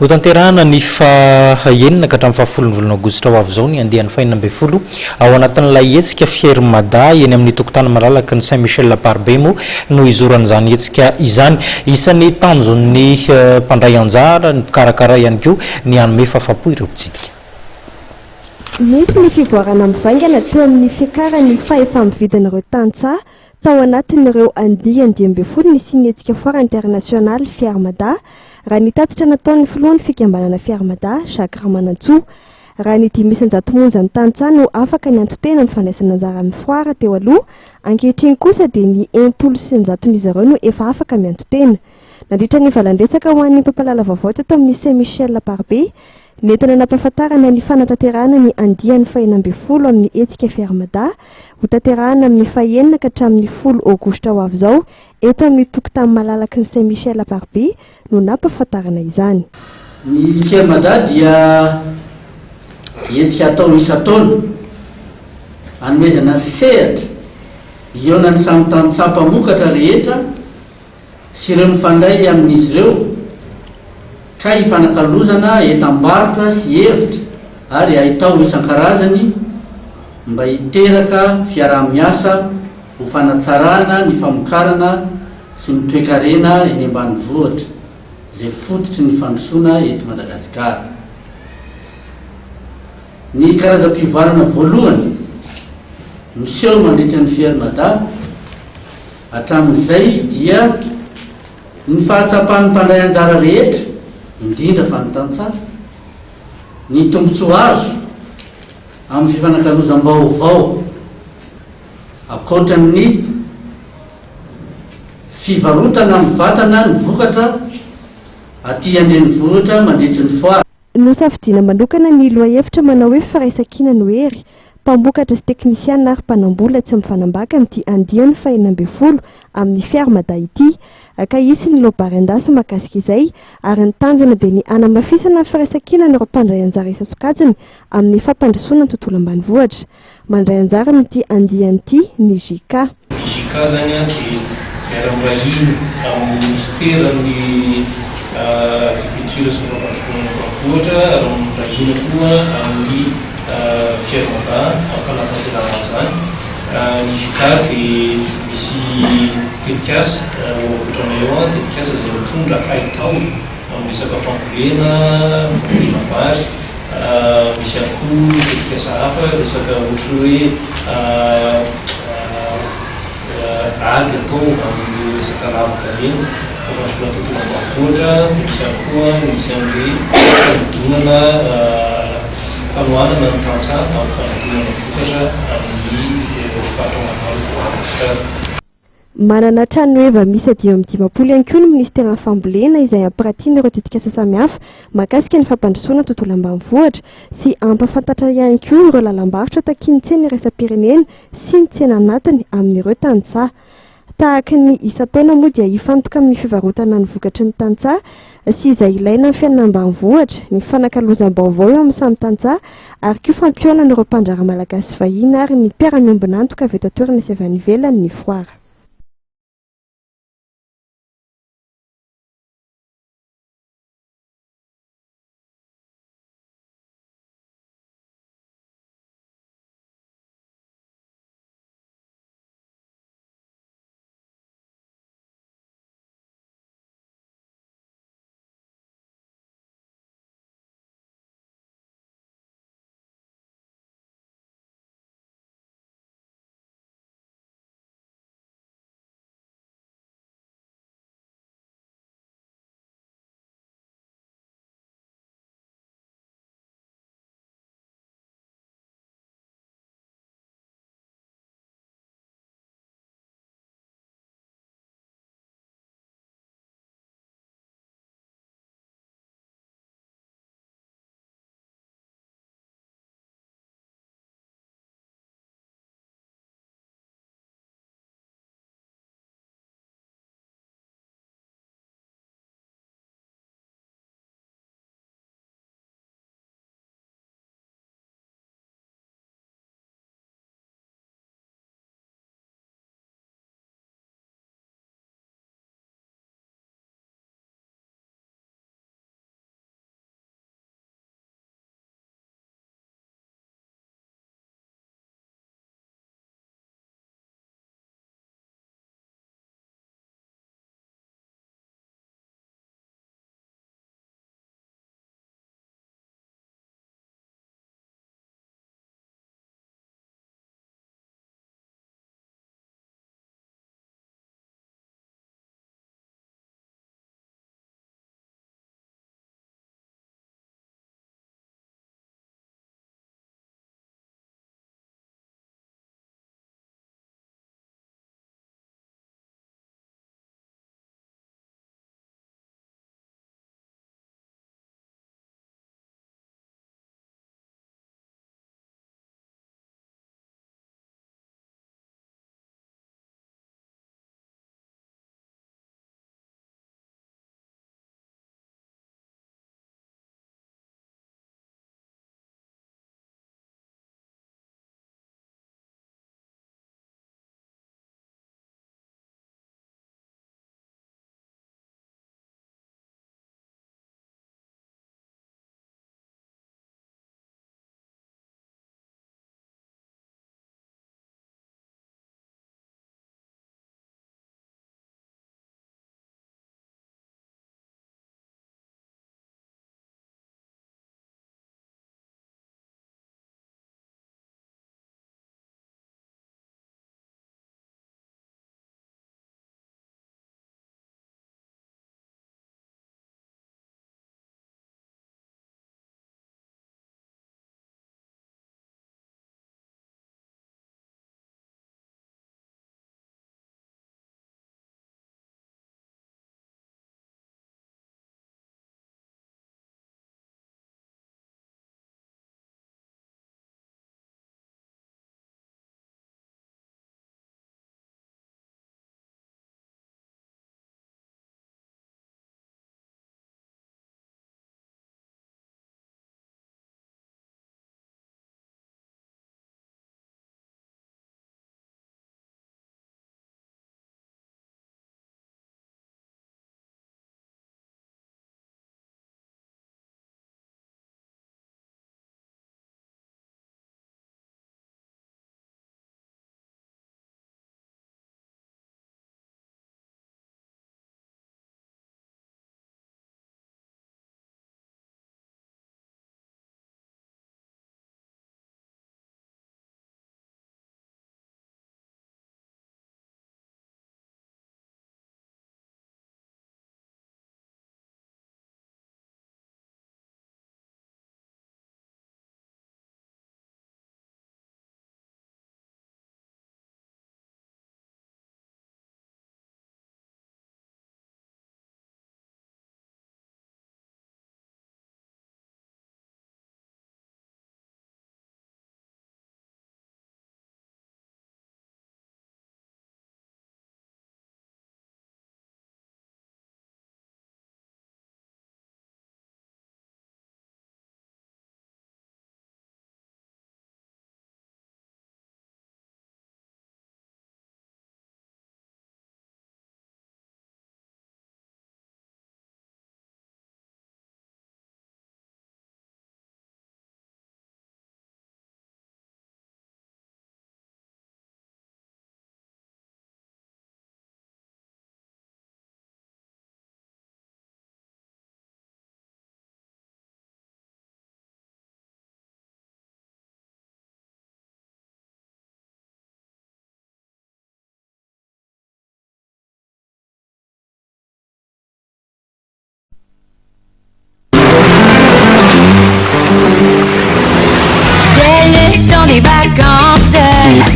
ho tanterahana ny faenina ka hatramin'ny fahafolon'ny volana aogositra ho avy zao ny andehan'ny fahenina amby folo ao anatin'ilay hetsika Fiermada eny amin'ny tokotany malalaky ny Saint Michel Parbe moa no izoran'izany hetsika izany. Isan'ny tanjon'ny mpandray anjara ny mpikarakara ihany koa ny hanome fahafapo ireo mpitsidika. Misy ny fivoarana mivaingana teo amin'ny fiakarany fahefa-mividin'ireo tantsaha tao anatin'ireo andiany ambin'ny folo ny sinetsika foire international Fiermada raha ny tatitra nataon'ny filohan'ny fikambanana Fiermada Jacques Ramanantsoa. Raha ny 500 ny tantsaha no afaka ny antotena ny fandraisana anjara amin'ny foire teo aloha, ankehitriny kosa dia ny 1,900 ireo no efa afaka miantotena. Nandritra ny valandresaka ho an'ny mpampalala vaovao teto amin'ny Saint Michel Parbe, nentina nampahafantarana ny fanatanterahana ny andiany fahenina amby folo amin'ny hetsika Fiermada ho tanterahana amin'ny fahenina ka hatramin'ny 10 aogositra ho avy izao eto amin'ny tokotany malalaky ny Saint Michel Parbe no nampahafantarana izany. Ny Fiermada dia hetsika atao isan-taona hanomezana sehatra iona ny samy tantsaha mpamokatra rehetra sy ireo mifandray amin'izy ireo ka hifanakalozana entam-barotra sy hevitra ary ahitao isan-karazany mba hiteraka fiaraha-miasa ho fanatsarana ny famokarana sy ny toe-karena eny ambanivohitra izay fototry ny fandrosoana eto Madagasikara. Ny karazam-pivoarana voalohany miseho mandritra ny Fiermada hatramin'izay dia ny fahatsapan'ny mpandray anjara rehetra indrindra fa ny tantsaha, ny tombotsoa azo amin'ny fifanakalozam-baovao akoatran'ny fivarotana mivatana ny vokatra aty andrenivohitra mandritry ny foire. Nosafidiana manokana ny lohahevitra manao hoe firaisan-kina no hery mpamokatra sy teknisiana ary mpanambola tsy mifanambaka amin'ity andiany fahenina amby folo amin'ny Fiermada ity, ka isy ny lohabarendasy mahakasika izay ary ny tanjona dia ny anamafisana ny firaisan-kina n'ireo mpandray anjara isa-sokajiny amin'ny fampandrosoana ny tontolo ambanivohitra. Mandray anjara amin'ity andiany ity ny JK. JK zany dia miara-mivahiny amin'ny ministeran'ny agriculture sy fampandrosoana ambanivohitra ary mirahina koa amin'ny Fiermada amin'ny fanatanterahana zany. Ny JK dia misy tetikasa ohatrana eo a tetikasa izay mitondra haitao amin'ny resaka fambolena vary, misy ihany koa tetikasa hafa resaka ohatra hoe ady atao amin'ny resaka lavaka reny fampandrosoana tontolo ambanivohitra. Dia misy ihany koa misy amin'ilay fanodonana fanohanana ny tantsaha amin'ny fanodonana vokatra amin'ny manana trano eva misy 550 ihany koa ny ministera fambolena izay ampiratiana ireo tetikasa samihafa mahakasika ny fampandrosoana tontolo ambanivohitra sy ampahafantatra ihany koa ireo lalam-barotra takiany tsena iraisam-pirenena sy ny tsena anatiny amin'ireo tantsaha. Tahaka ny isan-taona moa dia hifantoka amin'ny fivarotana ny vokatry ny tantsaha sy izay ilaina ny fiainana ambanivohitra, ny fanakalozam-baovao eo amin'ny samy tantsaha ary koa fampiolana ireo mpandrara malagasy vahiny ary ny mpiara-miombona antoka avy eto an-toerana sy avy any ivelany ny foire.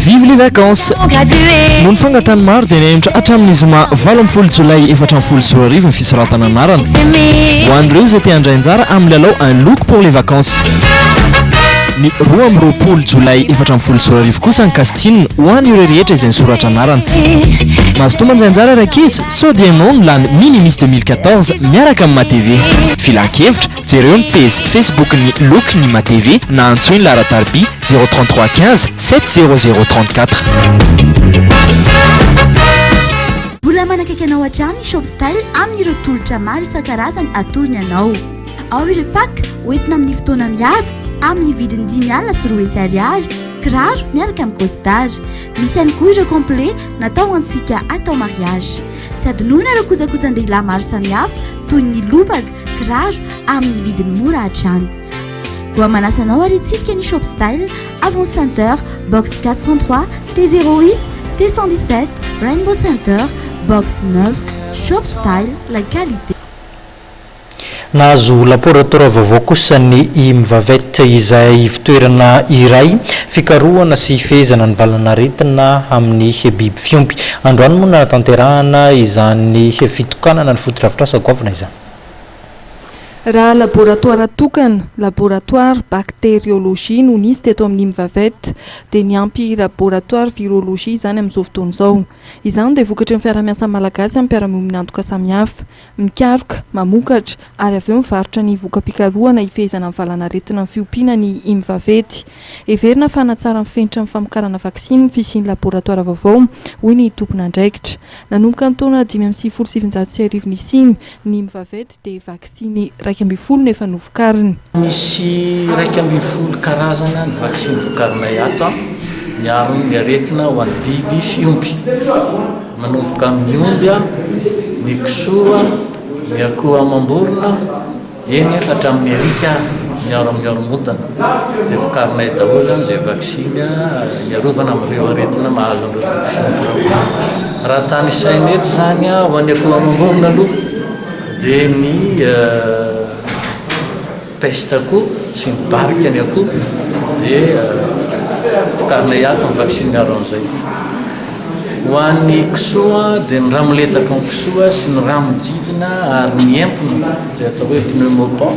Vive les vacances. Noho ny fangatany maro dia nahemtra hatramin'ny zoma 20 jolay 4 ny fisorantana anarana ho an'ireo izay te handray anjara amin'ny lalao un look pour les vacances. Ny 2 jolay 4 kosa ny casting ho an'ireo rehetra izay nisoratra anarana. Mahazo tombany anjara rakizy sao dia ianao ny lany mini miss 2014 miaraka amin'ny matv. Filan-kevitra jereo ny page Facebook ny look ny matv na antsoiny Lara Tarby 033 15 70034. Mbola manakaiky anao hatrany shop style amin'ireo tolotra maro isan-karazany atolony anao. Ao ireo pack hoentina amin'ny fotoana mihaja amin'ny vidiny 10 sy 10 ariary, kiraro miaraka amin'ny costard. Misy ihany koa ireo complet natao antsika atao mariage. Tsy adinoina ireo kojakojan-dehilahy maro samihafa toy ny lobaka, kiraro amin'ny vidiny mora hatrany. Koa manasanao ary itsidika ny shop style Avon Center box 403 T08 T117 Rainbow Center box 9 shop style la qualité. Nahazo laboratoire vaovao kosa ny imvavety izay fitoerana iray fikarohana sy fehezana ny valanaretina amin'ny biby fiompy. Androany moa natanterahana izany fitokanana ny fotodrafitrasa govana izany. Raha laboratoire tokana, laboratoire bactériologie no nisy teto amin'ny imvavety dia niampy laboratoire virologie izany amin'izao fotoana izao. Izany dia vokatry ny fiaramiasa malagasy amin'ny mpiara-miombina antoka samihafa, mikaroka, mamokatra ary avy eo mivarotra ny voka-pikarohana hifehezana amin'ny valanaretina amin'ny fiompiana ny imvavety. Heverina fanatsara ny fenitra amin'ny famokarana vaksiny fisian'ny laboratoire vaovao hoy ny tompona andraikitra. Nanomboka ny taona 577 nisiny ny imvavety dia vaksiny 12 nefa novokariny. Misy 12 karazana ny vaksiny vokarinay ato miaro ny aretina ho an'ny biby fiompy. Manomboka amin'ny omby, ny kisoa, ny akoho amam-borona, eny efa hatramin'ny alika miaro amin'ny aromotana. Dia vokarinay daholo izay vaksiny iarovana amin'ireo aretina mahazo an'ireo vaksiny. Raha tany isaina eto zany ho an'ny akoho amam-borona aloha dia ny peste akoho sy ny barika ny akoho dia vokarinay ato ny vaksiny miaro an'izay. Ho an'ny kisoa dia ny ramoletaka ny kisoa sy ny ramojidina ary ny empona izay atao hoe pneumopan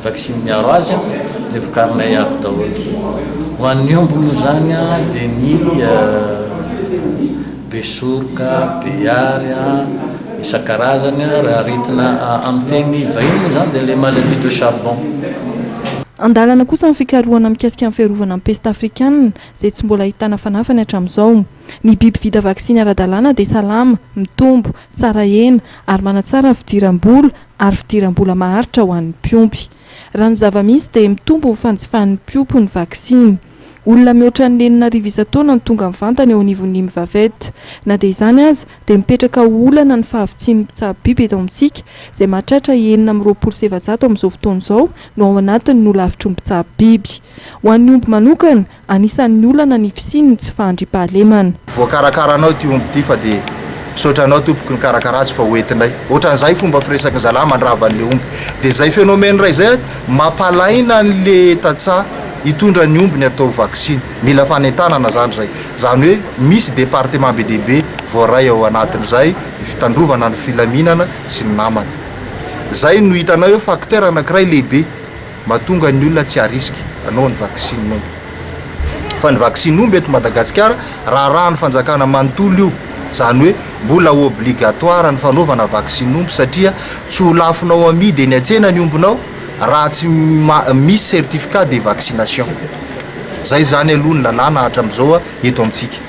vaksiny miaro azy dia vokarinay ato daholo. Ho an'ny omby moa zany dia ny besoroka, beary isan-karazany raha aretina amin'ny teny vahiny moa zany dia le maladie de charbon. Andalana kosa ny fikarohana mikasika amin'ny fiarovana amin'ny peste afrikanina izay tsy mbola ahitana fanafany hatramin'izao. Ny biby vita vaksiny ara-dalàna dia salama, mitombo, tsara hena ary manatsara ny fidiram-bola ary fidiram-bola maharitra ho an'ny mpiompy. Raha ny zava-misy dia mitombo ny fanjifan'ny mpiompy ny vaksiny. Olona mihoatra ny 9 isan-taona ny tonga mivantana eo anivon'ny imvavety. Na dia izany aza dia mipetraka olana ny fahavitsiny mpitsaha-biby eto amintsika izay mahatratra 927 amin'izao fotoana izao no ao anatiny no lavitry ny mpitsaha-biby. Ho an'ny omby manokana, anisan'ny olana ny fisiny tsy fahandriam-pahalemana. Voakarakaranao ty omby ty fa dia misaotranao tompoko ny karakaratsy fa hoentinay. Ohatran'izay fomba firesaky zalahy mandravan'le omby. Dia izay phénomène ray izay mampalaina an'le tantsaha hitondra ny omby ny atao vaksiny. Mila fanentanana zany zay. Zany hoe misy département be dia be voaray ao anatin'izay fitandrovana ny filaminana sy ny namana. Zay no hitanao hoe facteur anankiray lehibe mahatonga ny olona tsy harisika anao ny vaksin'omby. Fa ny vaksin'omby eto Madagasikara raha ny fanjakana manontolo io. Zany hoe mbola obligatoire ny fanaovana vaksin'omby satria tsy ho lafinao amidy eny an-tsena ny ombinao raha tsy misy certificat de vaccination. Zay zany aloha ny lalàna hatramin'izao eto amintsika.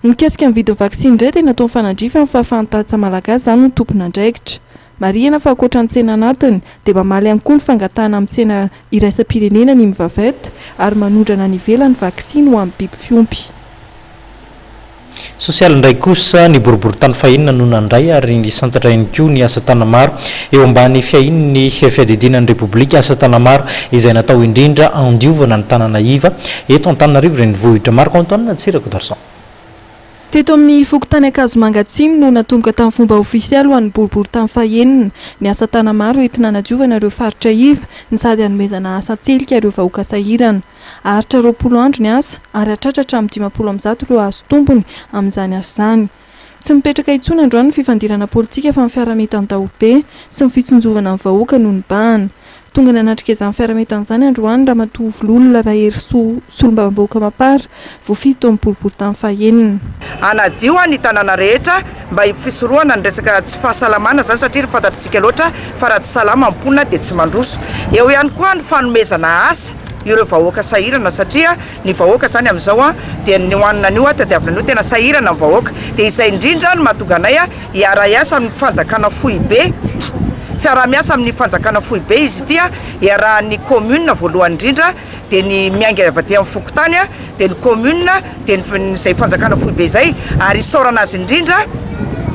Mikasika amin'ny vidin'ny vaksiny indray dia natao fanandrifana fa fahantarana malagasy zany no tompona andraikitra. Marihana fa ankoatra ny tsena anatiny dia mamaly ihany koa ny fangatahana amin'ny tsena iraisam-pirenena ny imvavety ary manondrana ny ivelany vaksiny ho amin'ny biby fiompy. Sosialy indray kosa ny boribory tany fahinana no nandray ary ny santatra ihany koa ny asa tanamaro eo ambany fiahin'ny fiadidinan'ny Repoblika asa tanamaro izay natao indrindra andiovana ny tanana iva eto Antananarivo renivohitra. Marco Antoine Tsirako Darson. teto amin'ny fokotany akazo mangatsimy no natomboka tamin'ny fomba ofisialy ho an'ny boribory tamin'ny fahenina ny asa tana maro entina nadiovana ireo faritra iva ny sady hanomezana asa tselika ireo vahoaka sahirana aritra 20 andro ny asa ary atratratra amin'ny 50 ireo azo tompony amin'izany asa izany tsy mipetraka intsony androany ny fifandirana politika fa ny fiarametany dahobe sy ny fitsonjovana amin'ny vahoaka noho ny bahana tonga nanatrika izany fiarametana izany androany raha matovololona raha hery solombavam-bahoaka mapara voafito amin'ny boribory tamin'ny fahenina anadio ny tanàna rehetra mba ifisorohana ny resaka tsy fahasalamana zany satria ry fantatritsika loatra fa raha tsy salama amponina dia tsy mandroso eo ihany koa ny fanomezana asa ireo vahoaka sahirana satria ny vahoaka zany amin'izao dia ny hoanina an'io tadiavina an'io tena sahirana amin'ny vahoaka dia izay indrindra ny mahatonga anay hiara-iasa amin'ny fanjakana fohy be fiara-miasa amin'ny fanjakana fohy be izy ity iarahan'ny commune voalohany indrindra dia ny miainga avy aty amin'ny fokotany dia ny commune dia izay fanjakana fohy be izay ary isaorana azy indrindra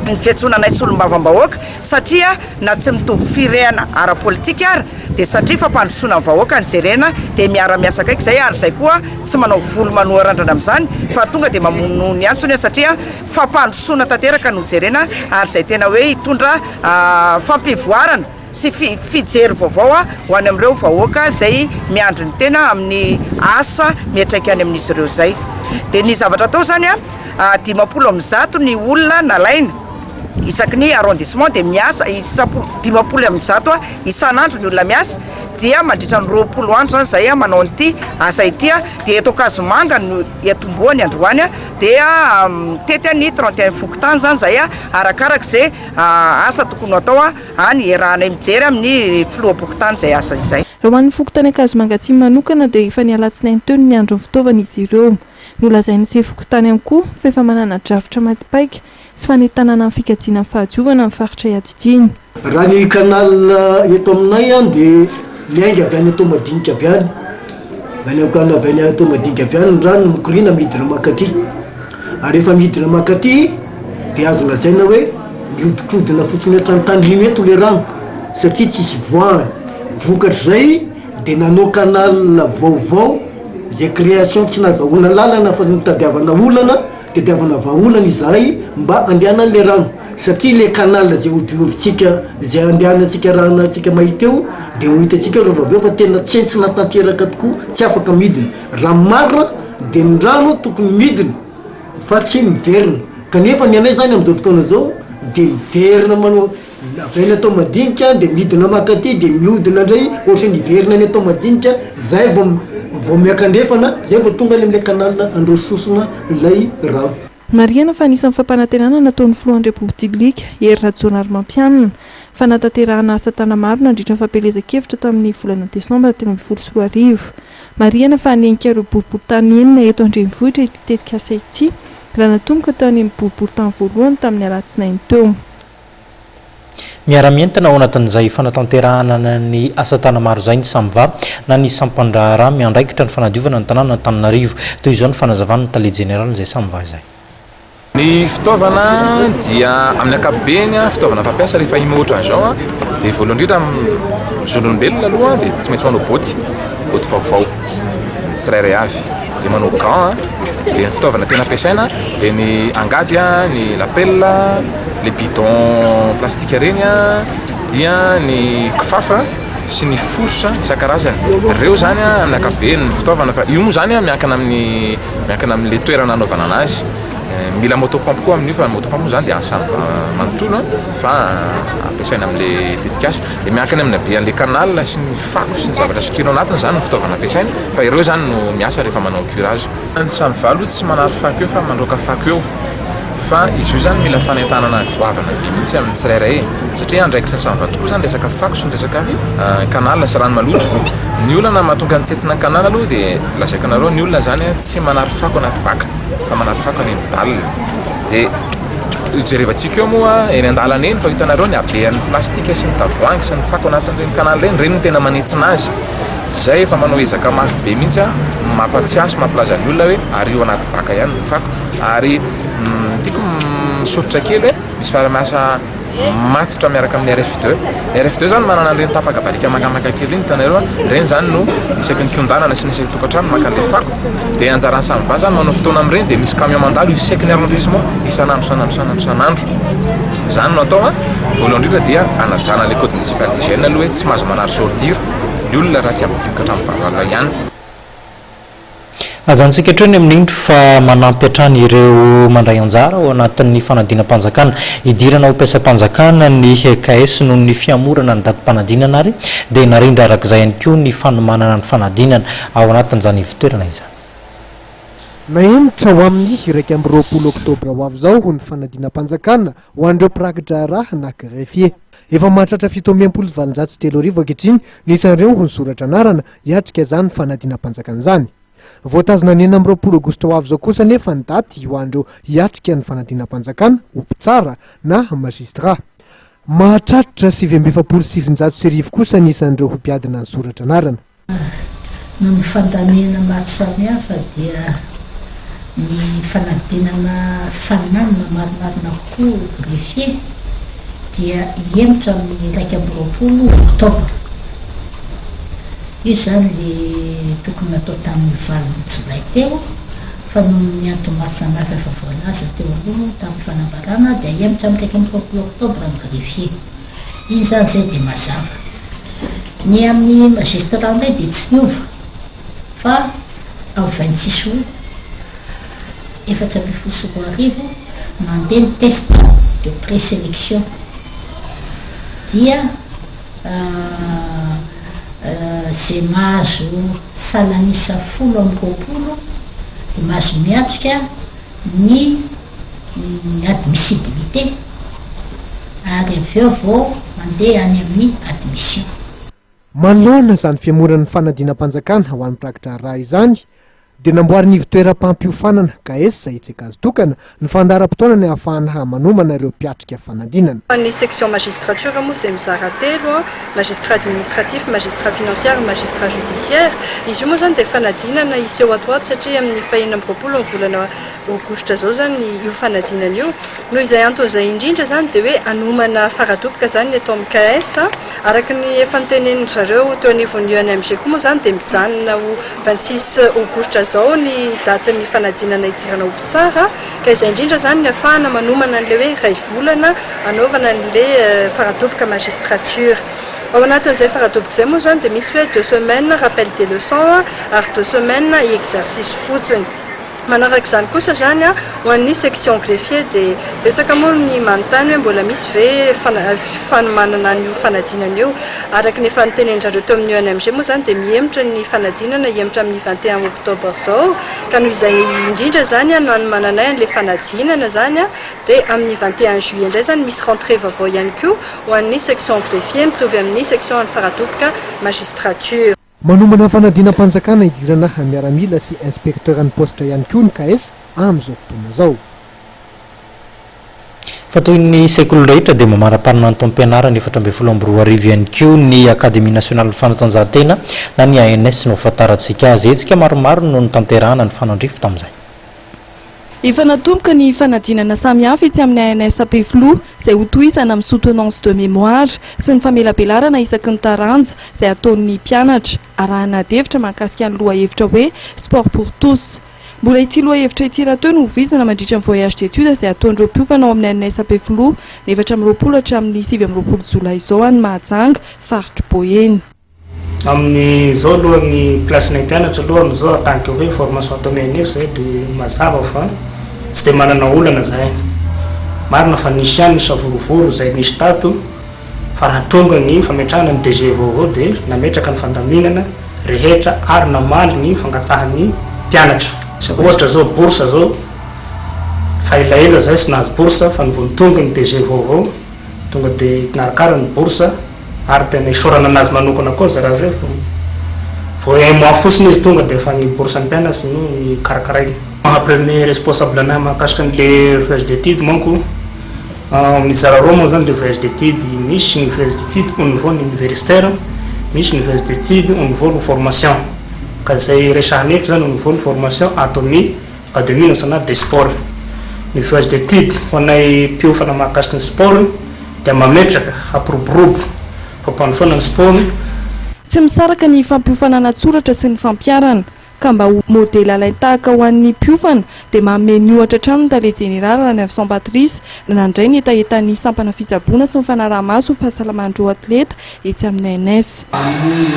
ny fiantsonanay solombavam-bahoaka satria na tsy mitovy firehana ara-politika ary dia satria fampandrosoana amin'ny vahoaka ny jerena dia miara-miasa kaiky izay ary izay koa tsy manao volo manoharandrana amin'izany fa tonga dia mamono ny antsony satria fampandrosoana tanteraka no jerena ary izay tena hoe hitondra fampivoarana sy fijery vaovao ho any amin'ireo vahoaka izay miandry ny tena amin'ny asa miatraika any amin'izy ireo izay dia ny zavatra atao zany 50 ny olona nalaina isaky ny arrondissement dia miasa 50 isan'andro ny olona miasa dia mandritra ny 20 andro zany zay manao an'ity asa ity dia eto Kasomanga no etomboany androany dia tety ny 31 fokotany zany zay arakaraka izay asa tokony atao any iarahanay mijery amin'ny filoha-pokotany zay asa izay raha ho an'ny fokotany Kasomanga atsimo manokana dia efa ny alatsinainy teo ny andro ny fitaovana izy ireo nolazainy sy fokotany ihany koa fa efa manana drafitra matipaika sy fanetanana amin'ny fikajiana amin'ny fahadiovana amin'ny faritra Iadidiny raha ny canal eto aminay dia miainga avy any atao madinika avy any avy any atao madinika avy any ny rano mikorina midina makaty ary efa midina makaty dia azo lazaina hoe miodikodina fotsiny hatrany meto le rano satria tsisy voahany vokatra zay dia nanao canal vaovao zay création tsy nazahoana lalana fa nitadiavana olana tadiavana vaolana izahay mba andehanan'le rano satria le canal zay odiorintsika zay andehanantsika rahanatsika mahita eo dia ho hitantsika rehefa fa tena tsentsina tanteraka tokoa tsy afaka midina raha marina dia ny rano tokony midina fa tsy miverina kanefa ny anay zany amin'izao fotoana zao dia miverina manao avainy atao madinika dia midina makaty dia miodina indray ohatra ny iverina ny atao madinika zay vao miakandrefana zay vao tonga any amin'ilay canal andrososona ilay rano mariana fa anisan'ny fampanantenana nataon'ny filohan'ny repoblika Hery Rajaonarymampianina fa natanterahana asa tana maro nandritra ny fampelezan-kevitra tamin'ny volana desambra 2024 mariana fa hanenika ireo boribory tany enina eto andrenivohitra itetika asa ity raha natomboka tany amin'ny boribory tany voalohany tamin'ny alatsinainy teo miara-mientana ao anatin'izay fanatanterahana ny asa tana maro izay ny samva na ny sampandrahara miandraikitra ny fanadiovana ny tanàna Antananarivo toy izao ny fanazavana ny tale general izay samva izay ny fitaovana dia amin'ny ankapobeny fitaovana fampiasa rehefa imoatra an'izao dia voalohany indrindra zon'olombelona aloha dia tsy maintsy manao boty vaovao tsirairay avy dia manao gant dia ny fitaovana tena ampiasaina dia ny angady ny lapelle le bidon plastique reny dia ny kifafa sy ny forsa isan-karazany ireo zany amin'ny ankapobeny ny fitaovana fa io moa zany miankina amin'le toerana anaovana anazy mila motopompe koa amin'io fa motopompe zany dia asany manontolo fa ampiasaina amin'le tetikasa dia miankina amin'ny habean'le canal sy ny fako sy ny zavatra sokirina anatiny zany ny fitaovana ampiasaina fa ireo zany no miasa rehefa manao curage ny samy valo tsy manary fako eo fa mandroaka fako eo fa izy io zany mila fanentanana goavana be mihitsy amin'ny tsirairay satria andraikitra ny samy valo tokoa zany resaka fako sy ny resaka canal sy rano maloto ny olona mahatonga ny tsetsina ny canal aloha dia lazaiko anareo ny olona zany tsy manary fako anaty baka fa manary fako any amin'ny dalina dia jerevantsika eo moa eny an-dalana eny fa hitanareo ny habean'ny plastika sy ny tavoahangy sy ny fako anatin'ireny canal reny no tena manitsina azy zay efa manao ezaka mafy be mihitsy mampatsiasy mampilaza ny olona hoe ary io anaty baka ihany ny fako ary tiako misoritra kely hoe misy faramiasa matotra miaraka amin'ny RF2 RF2 zany manana an'ireny tapaka barika makamaka kely reny hitanareo reny zany no isaky ny fiondanana sy nisy tokantrano maka an'ilay fako dia anjarany samy va zany manao fotoana amin'ireny dia misy camion mandalo isaky ny arrondissement isanandro zany no atao voalohany indrindra dia anajana le code municipal d'hygiène aloha hoe tsy mahazo manary ordure ny olona raha tsy amidimika hatramin'ny fahavalona ihany. Ajantsika hatreny amin'indro fa manampy hatrany ireo mandray anjara ao anatin'ny fanadinam-panjakana idirana ho mpiasam-panjakana ny KS noho ny fiamorana ny datim-panadinana ary dia narindra arak'izay ihany koa ny fanomanana ny fanadinana ao anatin'izany ivitoerana izany. Naemitra ho amin'ny 20 oktobra ho avy izao ho ny fanadinam-panjakana ho an'ireo pragadra raha na greffier. Efa mahatratra 7valonjato-3 ankehitriny ny isan'ireo ho nisoratra anarana hiatrika izany fanadinam-panjakana izany. Voatazona ny 20 aogositra ho avy izao kosa nefa ny daty ho an'ireo hiatrika ny fanadinam-panjakana ho mpitsara na magistrat. Mahatratra 727 kosa ny isan'ireo ho mpiadina ny soratra anarana. Noho ny fandamina maro samihafa dia ny fanadinana fananana marimarina koa greffier dia hiemitra amin'ny 20 oktobra. Io zany le tokony natao tamin'ny 9 jolay teo fa noho ny antony maro samihafa efa voalaza teo aloha tamin'ny fanambarana dia hiemitra amin'ny 20 oktobra ny greffier. Io zany zay dia mazava. Ny amin'ny magistrat indray dia tsy niova fa ao 26 août 2024 mandeha ny test de présélection dia zay mahazo salanisa 10 dia mahazo miatrika ny admissibilité ary avy eo vao mandeha any amin'ny admission. Manoloana izany fiamoran'ny fanadinam-panjakana ho an'ny pragadra raha izany dia namboariny ivitoeram-pampiofanana KS izay etseka azo tokana ny fandaharam-potoana ny ahafahana manomana ireo mpiatrika fanadinana. Ny section magistrature moa izay mizara telo magistrat administratif, magistrat financière, magistrat judiciaire. Izy io moa zany dia fanadinana iseho atoato satria amin'ny 20 ny volana aogositra zao zany io fanadinana io. Noho izay antony izay indrindra zany dia hoe anomana faradobika zany ny atao amin'ny KS araka ny efa niteneniny zareo teo anivon'ny UNMG koa moa zany dia mijanona ho 26 aogositra zao ny daty ny fanadinana idirana ho mpitsara ka izay indrindra zany ny ahafahana manomana an'ilay hoe ray volana anaovana an'ilay faradobika magistrature. Ao anatin'izay faradobika izay moa zany dia misy hoe 2 semaines rappel des leçons ary 2 semaines exercice fotsiny. Manaraka izany kosa zany ho an'ny section greffier dia betsaka moa ny manontany hoe mbola misy ve fanomanana an'io fanadinana io araka ny efa nitenenindrareo teo amin'ny UNMG moa zany dia mihemitra ny fanadinana hihemitra amin'ny 21 oktobra zao ka noho izay indrindra zany no anomananay an'ilay fanadinana zany dia amin'ny 21 juillet indray zany misy rentrée vaovao ihany koa ho an'ny section greffier mitovy amin'ny section an'ny faradobika magistrature. Manomana fanadinam-panjakana idirana miaramila sy inspecteur ny poste ihany koa ny KS amin'izao fotoana izao. Fa toy ny sekoly rehetra dia mamara-panana ny taom-pianarana 2024 ihany koa ny Académie nationale de fanatanjahantena na ny ANS no fataratsika azy etsika maromaro no ny tanterahana ny fanandrify tamin'izay. Efa natomboka ny fanadinana samihafa etsy amin'ny ANS Ampefilo izay ho tohizana amin'ny soutenance de mémoire sy ny famelabelarana isaky ny taranja izay ataon'ny mpianatra arahana devitra mahakasika ny lohahevitra hoe sport pour tous. Mbola ity lohahevitra ity raha teo no hovizana mandritra ny voyage d'études izay ataon'ireo mpiofana ao amin'ny ANS Ampefilo 9 hatramin'ny 7 jolay izao any Mahajanga faritra Boeny. Amin'izao aloha ny plasinay mpianatra aloha amin'izao atanke hoe formation atao ANS zay dia mazava fa tsy dia manana olana zahay. Marina fa nisy ihany ny savorovoro izay nisy tato fa raha tonga ny fametrahana ny DG vaovao dia nametraka ny fandaminana rehetra ary namaly ny fangatahan'ny mpianatra. Ohatra zao bourse zao fa elaela zay tsy nahazo bourse fa ny tonga ny DG vaovao tonga dia narakara ny bourse ary tena isorana anazy manokana koa zaraha zay vao un mois fotsiny izy tonga dia efa ny bourse ny mpianatsy no ny karakarainy. Premier responsable anahy mahakasika an'le voyage d'études manko mizara roa moa zany le voyage d'études misy ny voyage d'études au niveau universitaire misy ny voyage d'études au niveau formation ka zay resahany eky zany au niveau formation atao Académie nationale des sports. Ny voyage d'études ho anay mpiofana mahakasika ny sport dia mametraka hampiroborobo fampanosoana ny sport. Tsy misaraka ny fampiofanana tsoratra sy ny fampiarana ka mba ho modely alain tahaka ho an'ny mpiofana dia mameno ohatra trano ny tale general ny Avison Patrice nandray ny etaetan'ny sampana fitsaboana sy ny fanaraha-maso fahasalaman'ireo atleta etsy amin'ny ANS. Ny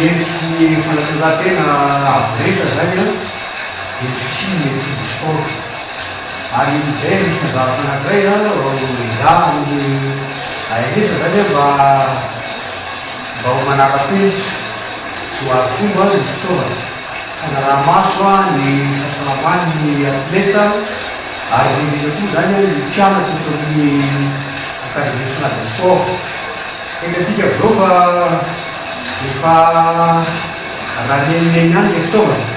endriky fanatanjahantena avoreta zany a dia fitsiny etsy ny sport ary izay risika zavatra anankiray iza amin'ny ANS zany mba ho manara-penitra sy ho ary fomba ny fitaovana fanaraha-maso ny fahasalaman'ny atleta ary indrindra koa zany ny mpianatra eto amin'ny académie nationale de sport. Egatika am'izao fa efa raneniny ihany le fitaovana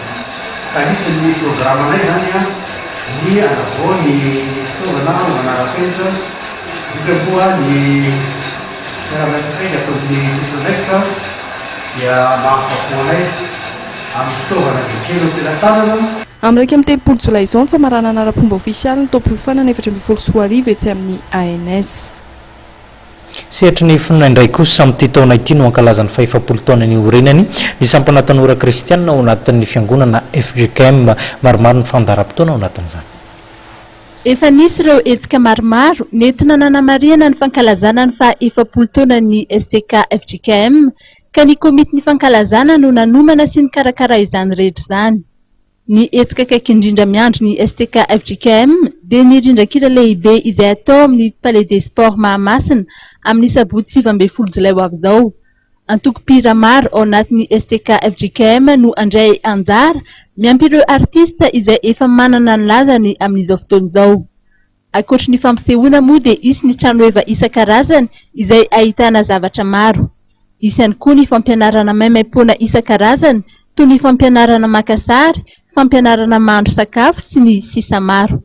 ka anisan'ny programanay zany a ny anavao ny fitaovana manara-penitra dika koa ny miara-miasakaiky ataon'ny tompondraikitra dia mahafapoanay amin'ny fitaovana zay kely eo tena-tanana. Amin'ny raika amin'ny telopolo jolay izao ny famarana anara-pomba ofisialy ny taom-piofanana 2024 etsy amin'ny ANS. Sehatra ny fonina indray kosa amin'ity taona ity no ankalazan'ny fahefapolo taona ny orenany ny sampana tanora kristianina ao anatin'ny fiangonana FGKM maromaro ny fandaharam-potoana ao anatin'izany. Efa nisy ireo hetsika maromaro nentina nanamariana ny fankalazana ny fahefapolo taona ny STK FGKM ka ny komity ny fankalazana no nanomana sy ny karakara izany rehetra izany. Ny hetsika akaiky indrindra miandro ny STK FGKM dia ny rindran-kira lehibe izay atao amin'ny Palais des Sports Mahamasina amin'ny sabotsy 12 Jolay ho avy izao. Antoko-pira maro ao anatin'ny STK FGKM no andray anjara miampy ireo artista izay efa manana ny lazany amin'izao fotoana izao. Ankoatra ny fampisehoana moa dia isy ny trano eva isan-karazany izay ahitana zavatra maro. Isy ihany koa ny fampianarana maimaimpoana isan-karazany toy ny fampianarana maka sary, fampianarana mahandro sakafo sy ny sisa maro.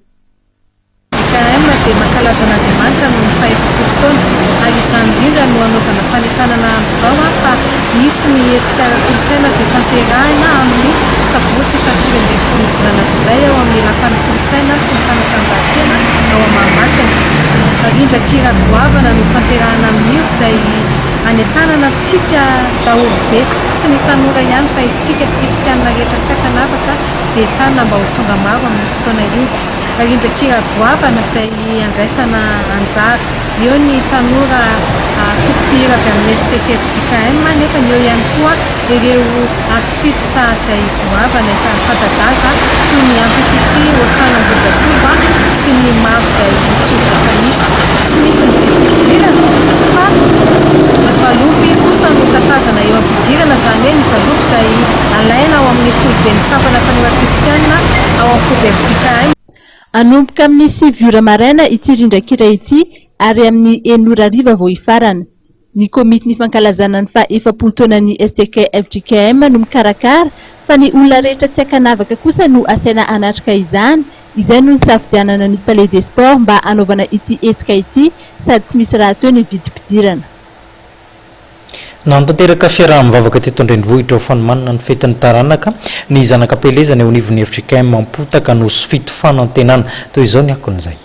FGKM dia mankalaza an'Andriamanitra no ny fahefapolo taona ary izany indrindra no hanaovana fanentanana amin'izao fa isy ny hetsika kolontsaina izay tanterahina amin'ny sabotsy 20 volana Jolay ao amin'ny lapan'ny kolontsaina sy ny fanatanjahantena ao Mahamasina. Rindran-kira goavana no tanterahina amin'io izay anentanana tsika daholo be sy ny tanora ihany fa itsika kristianina rehetra tsy akanavaka dia entanina mba ho tonga maro amin'ny fotoana io. Rindran-kira goavana izay andraisana anjara eo ny tanora toko-pira avy amin'ny STK FGKM nefa eo ihany koa ireo artista izay goavana efa fanta-daza toy ny Ampifity, Osana Ngojatova sy ny maro izay tsodrafanisa. Tsy misy ny fidirana fa valopy kosa no tatazana eo am-pidirana izany hoe ny valopy izay alaina ao amin'ny foiben'ny sampana tanora kristianina ao amin'ny foibe FGKM. Anomboka amin'ny 7 ora maraina ity rindran-kira ity ary amin'ny 9 ora hariva vao hifarana. Ny komity ny fankalazana ny fahefapolo taona ny STK FGKM no mikarakara fa ny olona rehetra tsy akanavaka kosa no asaina anatrika izany. Izay no nisafidianana ny Palais des Sports mba anaovana ity hetsika ity sady tsy misy raha teo ny vidim-pidirana. Nantanteraka fiaraha-mivavaka teto an-drenivohitra ho fanomanana ny fetin'ny taranaka ny zanakam-pelezana eo anivon'ny FGKM mampotaka no fito fanantenana toy izao ny akon'izay.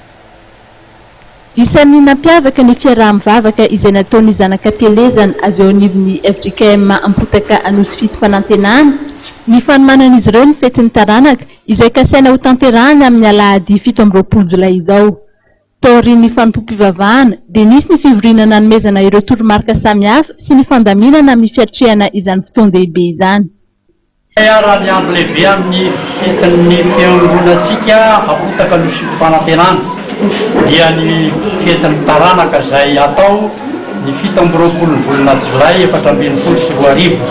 Isan'ny nampiavaka ny fiaraha-mivavaka izay nataon'ny zanakam-pelezana avy eo anivon'ny FGKM mampotaka anosy fito fanantenana ny fanomanan'izy ireo ny fetin'ny taranaka izay kasaina ho tanterahana amin'ny alahady 17 Jolay izao. Taorian'ny fanompom-pivavahana dia nisy ny fivorinana nomezana ireo toromarika samihafa sy ny fandaminana amin'ny fiatrehana izany fotoan-dehibe izany. Raha ny andro lehibe amin'ny fetin'ny fiangonantsika mampotaka ny fito fanantenana dia ny fetin'ny taranaka izay atao ny 17 volana Jolay 2024.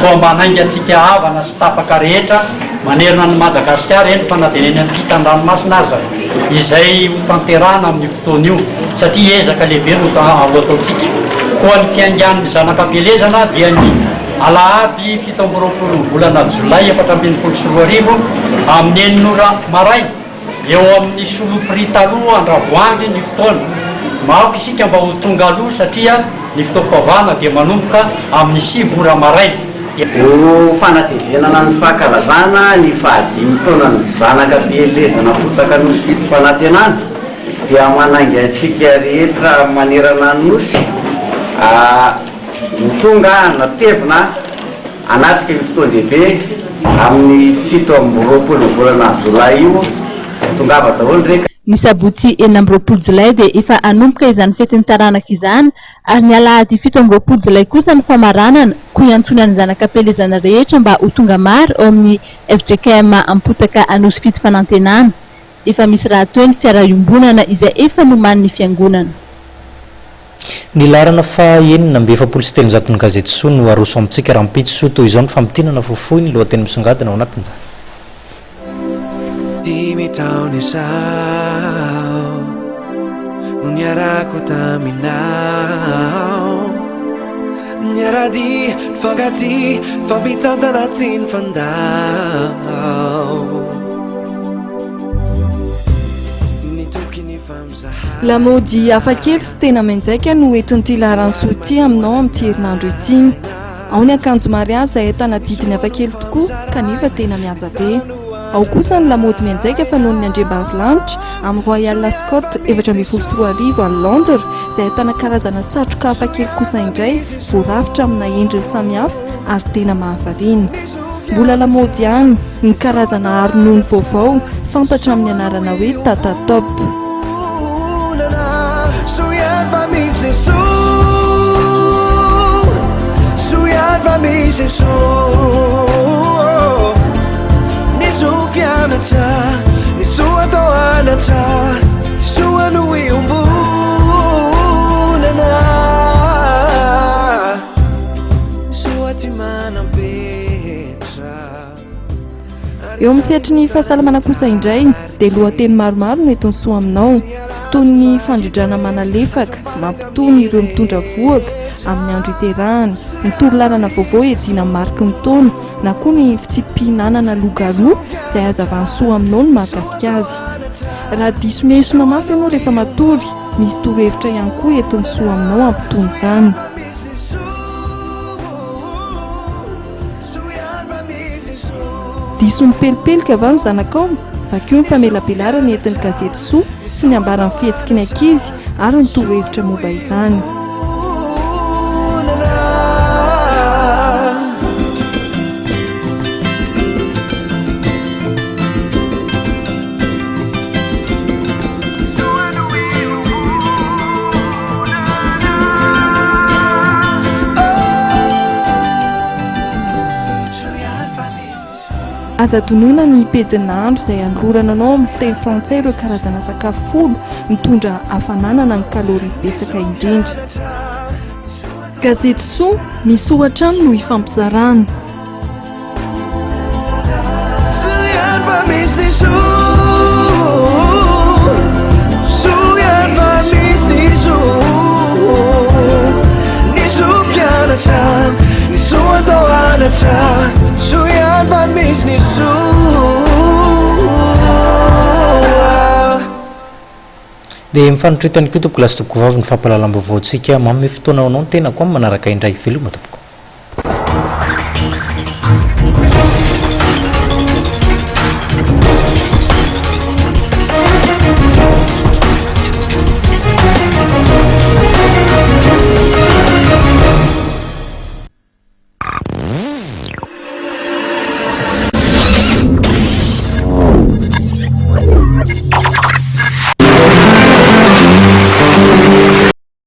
Koa manainga antsika havana sy tapaka rehetra manerana ny Madagasikara eny fanateneny ny fitan-dranomasina aza izay tanterahana amin'ny fotoana io satria ezaka lehibe no ataontsika. Koa ny fiangan'ny zanakam-pelezana dia ny alahady 17 volana Jolay 2024 amin'ny 9 ora maraina eo amin'ny solopy taloha Andravoahangy ny fotoana. Maoka isika mba ho tonga aloha satria ny fotoam-pivavahana dia manomboka amin'ny 7 ora maraina. Ho fanatevenana ny fankalazana ny 15 taona ny zanakam-pelezana fotaka nosy fito fanantenana dia manainga antsika rehetra manerana nosy mitonga natevina anatika ny fotoan-dehibe amin'ny 7 volana jolay io tongava daholo ndraiky. Ny sabotsy 9 jolay dia efa anomboka izany fetiny taranaka izany ary ny alahady 7 jolay kosa ny famaranana koa iantsonany zanak'ampelezana rehetra mba ho tonga maro ao amin'ny FGKM Ampotaka Anosy Fito Fanantenana. Efa misy raha toy ny fiara-iombonana izay efa noman'ny fiangonana. Ny larana fa 9 ny gazety Soa no aroso amintsika raha mipitsy soa toy izao ny fampitinana fofoy ny lohateny misongadina ao anatin'izany. Dimy taona izao no niarako taminao, niarady fangaty fampitantana tsy ny fandao. Lamody hafakely sy tena mainjaika no entin'ity laharansoa ity aminao amin'ity herinandro ity. Ao ny akanjo mariazy izay ahitana didiny hafakely tokoa kanefa tena mihaja be. Ao kosa ny lamody mianjaika fanohon'ny andriambavilanitra amin'ny Royal Ascot 420 any Londres izay ahitana karazana satroka hafakely kosa indray voarafitra amina endriny samihafa ary tena mahavarina. Mbola lamody ihany ny karazana aronony vaovao fantatra amin'ny anarana hoe Tata Top. Eo amin'ny sehatry ny fahasalamana kosa indray dia lohateny maromaro no eto ny soa aminao toy ny fandridrana manalefaka mampitony ireo mitondra voaka amin'ny andro iterahany, ny torolalana vaovao ejina mariky ny taona na koa ny fitsipinanana logaloha izay hazavany soa aminao no mahakasika azy. Raha diso miesona mafy ianao rehefa matory, misy torohevitra ihany koa eto ny soa aminao ampitony izany. Diso mipelipelika avy ny zanakao, vakeo ny famelabelarana entin'ny gazety Soa sy ny ambaran'ny fihetsiky ny ankizy ary ny torohevitra momba izany. Aza donona ny pejina andro izay androrana anao amin'ny fiteny frantsay ireo karazana sakafo folo mitondra hafananana ny kaloria betsaka indrindra. Gazety Soa ny soratra no ifampizarana. Dia mifanotritan'ny kitopiko lasy topoko vavy ny fampahalalam-baovao antsika manome fotoana anao ny tena koa manaraka indray veloma tompoko.